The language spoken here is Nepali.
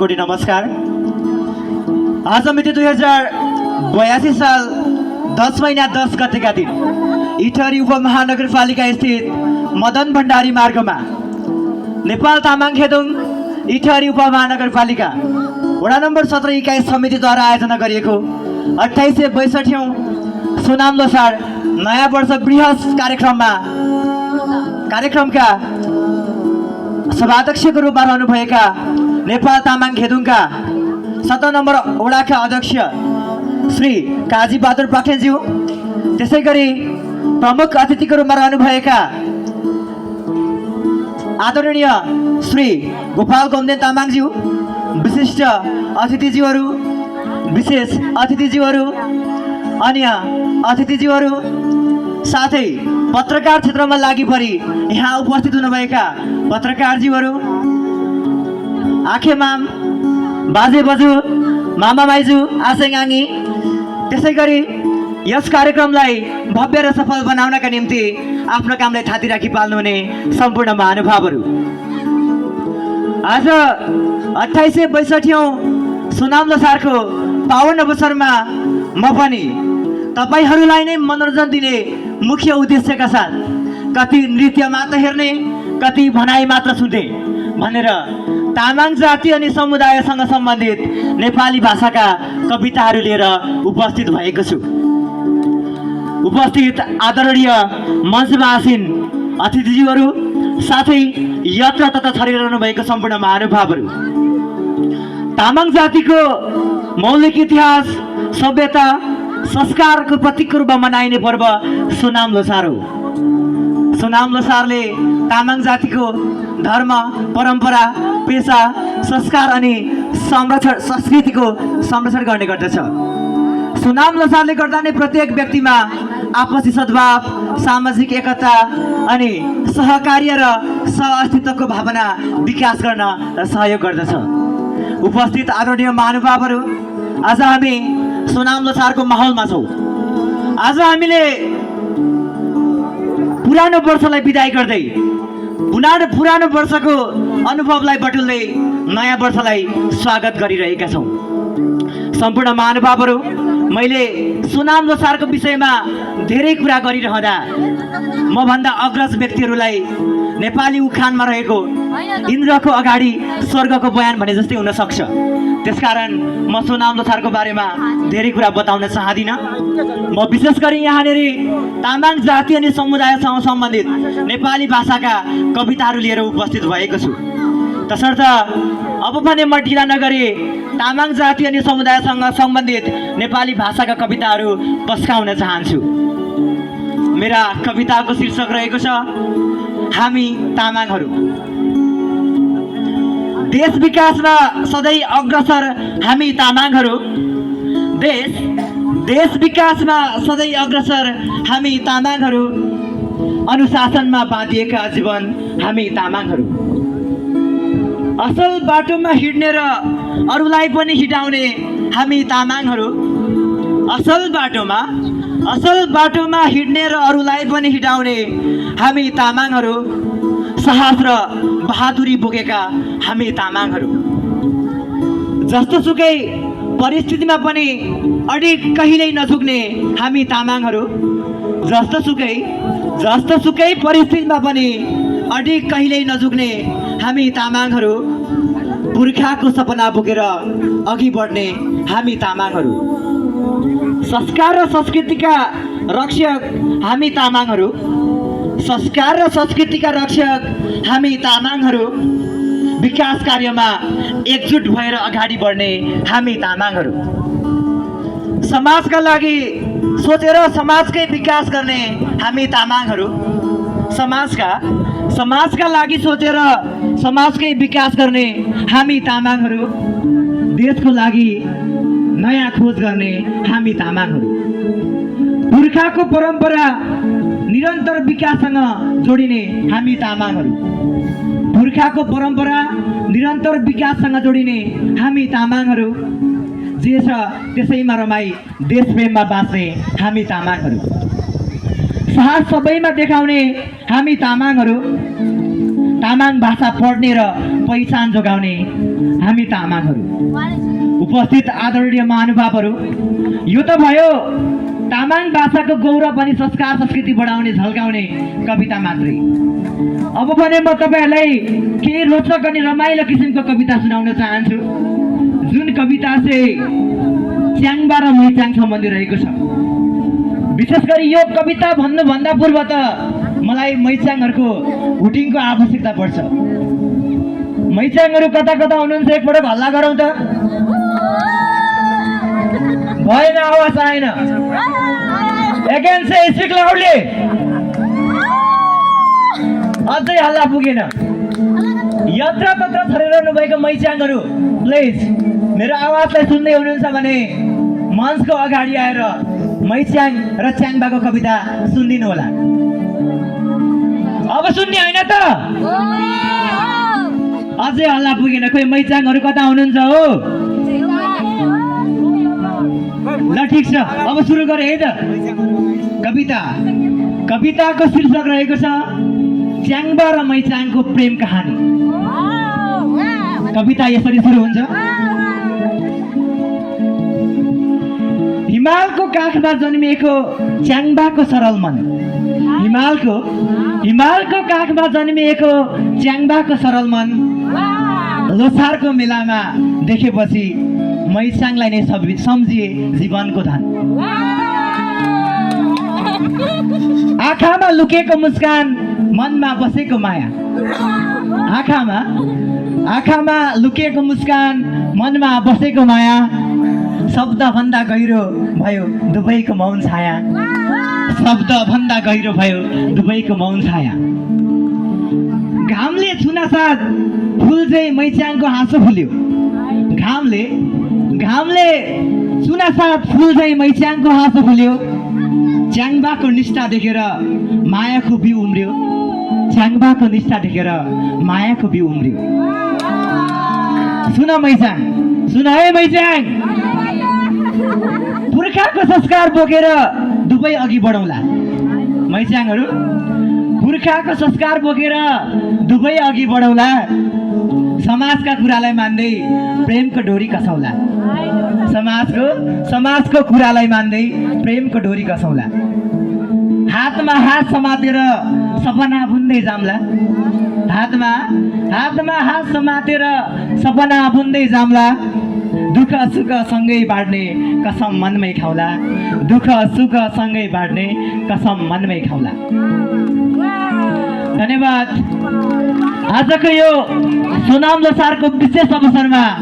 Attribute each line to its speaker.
Speaker 1: कोटी नमस्कार। आज मिति 2082 साल 10 महिना 10 गतेका दिन इटहरी उपमहानगरपालिका स्थित मदन भण्डारी मार्गमा नेपाल तामाङ खेदुङ इटहरी उपमहानगरपालिका वडा नम्बर 17 इकाइ समितिद्वारा आयोजना गरिएको 2862औं सुनाम लोसार नयाँ वर्ष बृहस् कार्यक्रमका सभाध्यक्षको रूपमा रहनुभएका नेपाल तामाङ खेदुङका 17 नम्बर वडाका अध्यक्ष श्री काजी बहादुर पाक्टेज्यू, त्यसैगरी प्रमुख अतिथिको रूपमा रहनुभएका आदरणीय श्री गोपाल गौन्देन तामाङज्यू, विशिष्ट अतिथिज्यूहरू, विशेष अतिथिज्यूहरू, अन्य अतिथिज्यूहरू, साथै पत्रकार क्षेत्रमा लागि परि यहाँ उपस्थित हुनुभएका पत्रकारज्यूहरू, आखेमाम, बाजे बजू, मामा माइजू, आसेङाङ्गी, त्यसैगरी यस कार्यक्रमलाई भव्य र सफल बनाउनका निम्ति आफ्नो कामलाई थाती राखी पाल्नुहुने सम्पूर्ण महानुभावहरू, आज 2862औं सुनाम लोसारको पावन अवसरमा म पनि तपाईहरूलाई नै मनोरञ्जन दिने मुख्य उद्देश्यका साथ कति नृत्य मात्र हेर्ने, कति भनाइ मात्र सुन्ने भनेर तामाङ जाति अनि समुदायसँग सम्बन्धित नेपाली भाषाका कविताहरू लिएर उपस्थित भएको छु। उपस्थित आदरणीय मञ्चमा आसीन अतिथिज्यूहरू, साथै यत्र तथा छरिरहनु भएको सम्पूर्ण महानुभावहरू, तामाङ जातिको मौलिक इतिहास, सभ्यता, संस्कारको प्रतीकको रूपमा मनाइने पर्व सुनाम लोसार हो। सुनाम लोसारले तामाङ जातिको धर्म, परम्परा, पेसा, संस्कार अनि संस्कृतिको संरक्षण गर्ने गर्दछ। सुनाम लोसारले गर्दा नै प्रत्येक व्यक्तिमा आपसी सद्भाव, सामाजिक एकता अनि सहकार्य र सहअस्तित्वको भावना विकास गर्न सहयोग गर्दछ। उपस्थित आदरणीय महानुभावहरू, आज हामी सुनाम लोसारको माहौलमा छौँ। आज हामीले पुरानो वर्षलाई बिदाई गर्दै पुरानो वर्षको अनुभवलाई बटुल्दै नयाँ वर्षलाई स्वागत गरिरहेका छौँ। सम्पूर्ण महानुभावहरू, मैले सुनाम लोसारको विषयमा धेरै कुरा गरिरहँदा मभन्दा अग्रज व्यक्तिहरूलाई नेपाली उखानमा रहेको इन्द्रको अगाडि स्वर्गको बयान भने जस्तै हुन सक्छ। त्यसकारण म सुनाम लोसारको बारेमा धेरै कुरा बताउन चाहदिनँ। म विशेष गरी यहाँनिर तामाङ जाति अनि समुदायसँग सम्बन्धित नेपाली भाषाका कविताहरू लिएर उपस्थित भएको छु। तसर्थ अब भने म ढिला नगरी तामाङ जाति अनि समुदायसँग सम्बन्धित नेपाली भाषाका कविताहरू पस्काउन चाहन्छु। मेरा कविताको शीर्षक रहेको छ हामी तामाङहरू। देश विकासमा सधैँ अग्रसर हामी तामाङहरू, देश विकासमा सधैँ अग्रसर हामी तामाङहरू, अनुशासनमा बाँधिएका जीवन हामी तामाङहरू, असल बाटोमा हिँड्ने र अरूलाई पनि हिँडाउने हामी तामाङहरू, असल बाटोमा हिँड्ने र अरूलाई पनि हिँडाउने हामी तामाङहरू, साहस र बहादुरी बोकेका हामी तामाङहरू, जस्तोसुकै परिस्थितिमा पनि अडिग कहिल्यै नझुक्ने हामी तामाङहरू, जस्तोसुकै परिस्थितिमा पनि अडिग कहिल्यै नझुक्ने हामी तामाङहरू, पुर्खाको सपना बोकेर अघि बढ्ने हामी तामाङहरू, संस्कार र संस्कृतिका रक्षक हामी तामाङहरू, संस्कार र संस्कृतिका रक्षक हामी तामाङहरू, विकास कार्यमा एकजुट भएर अगाडि बढ्ने हामी तामाङहरू, समाजका लागि सोचेर समाजकै विकास गर्ने हामी तामाङहरू, समाजका लागि सोचेर समाजकै विकास गर्ने हामी तामाङहरू, देशको लागि नयाँ खोज गर्ने हामी तामाङहरू, पुर्खाको परम्परा निरन्तर विकाससँग जोडिने हामी तामाङहरू, पुर्खाको परम्परा निरन्तर विकाससँग जोडिने हामी तामाङहरू, जे छ त्यसैमा रमाई देशप्रेममा बाँच्ने हामी तामाङहरू, साहस सबैमा देखाउने हामी तामाङहरू, तामाङ भाषा पढ्ने र पहिचान जोगाउने हामी तामाङहरू। उपस्थित आदरणीय महानुभावहरू, यो त भयो तामाङ भाषाको गौरव अनि संस्कार संस्कृति बढाउने झल्काउने कविता मात्रै। अब भने म तपाईँहरूलाई केही रोचक अनि रमाइलो किसिमको कविता सुनाउन चाहन्छु, जुन कविता चाहिँ च्याङ्बा र मैचाङ सम्बन्धी रहेको छ। विशेष गरी यो कविता भन्नुभन्दा पूर्व त मलाई मैचाङहरूको हुटिङको आवश्यकता पर्छ। मैचाङहरू कता कता हुनुहुन्छ एकपटक हल्ला गरौँ त। भएन, आवाज आएन। Again say speak loudly. अझै हल्ला पुगेन। यत्र तत्र छरिरहनु भएको मैचाङहरू प्लिज मेरो आवाजलाई सुन्दै हुनुहुन्छ भने मञ्चको अगाडि आएर मैचाङ र च्याङ्बाको कविता सुनिदिनु होला। अब सुन्ने होइन त? अझै हल्ला पुगेन। खोइ मैचाङहरू कता हुनुहुन्छ हो? ल ठिक छ, अब सुरु गरे है त। कविताको शीर्षक रहेको छ च्याङ्बा र मैचाङको प्रेम कहानी। कविता यसरी सुरु हुन्छ। हिमालको काखमा जन्मिएको च्याङ्बाको सरल मन। हिमालको काखमा जन्मिएको च्याङ्बाको सरल मन लोसारको मेलामा देखेपछि मैचाङलाई नै सम्झिए जीवनको धन। आँखामा लुकेको मुस्कान, मनमा बसेको माया। आँखामा लुकेको मुस्कान, मनमा बसेको माया। शब्दभन्दा गहिरो भयो दुवैको मौन छाया। शब्दभन्दा गहिरो भयो दुवैको मौन छाया। घामले छुनासाथ फुल चाहिँ मैचाङको हाँसो फुल्यो। घामले छुनासाथ फुल चाहिँ मैचाङको हाँसो फुल्यो। च्याङ्बाको निष्ठा देखेर मायाको बिउ उम्रियो। च्याङ्बाको निष्ठा देखेर मायाको बिउ उम्रियो। सुन मैचाङ, सुन है मैचाङ, पुर्खाको संस्कार बोकेर दुवै अघि बढौँला। मैचाङहरू पुर्खाको संस्कार बोकेर दुवै अघि बढौँला। समाजका कुरालाई मान्दै प्रेमको डोरी कसौला। समाजको कुरालाई मान्दै प्रेमको डोरी कसौला। हातमा हात समातेर सपना बुन्दै जाम्ला। हातमा हात समातेर सपना बुन्दै जाम्ला। दुःख सुख सँगै बाँड्ने कसम मनमै खाउला। दुःख सुख सँगै बाँड्ने कसम मनमै खाउला। धन्यवाद। आजको यो सोनाम लोसारको विशेष अवसरमा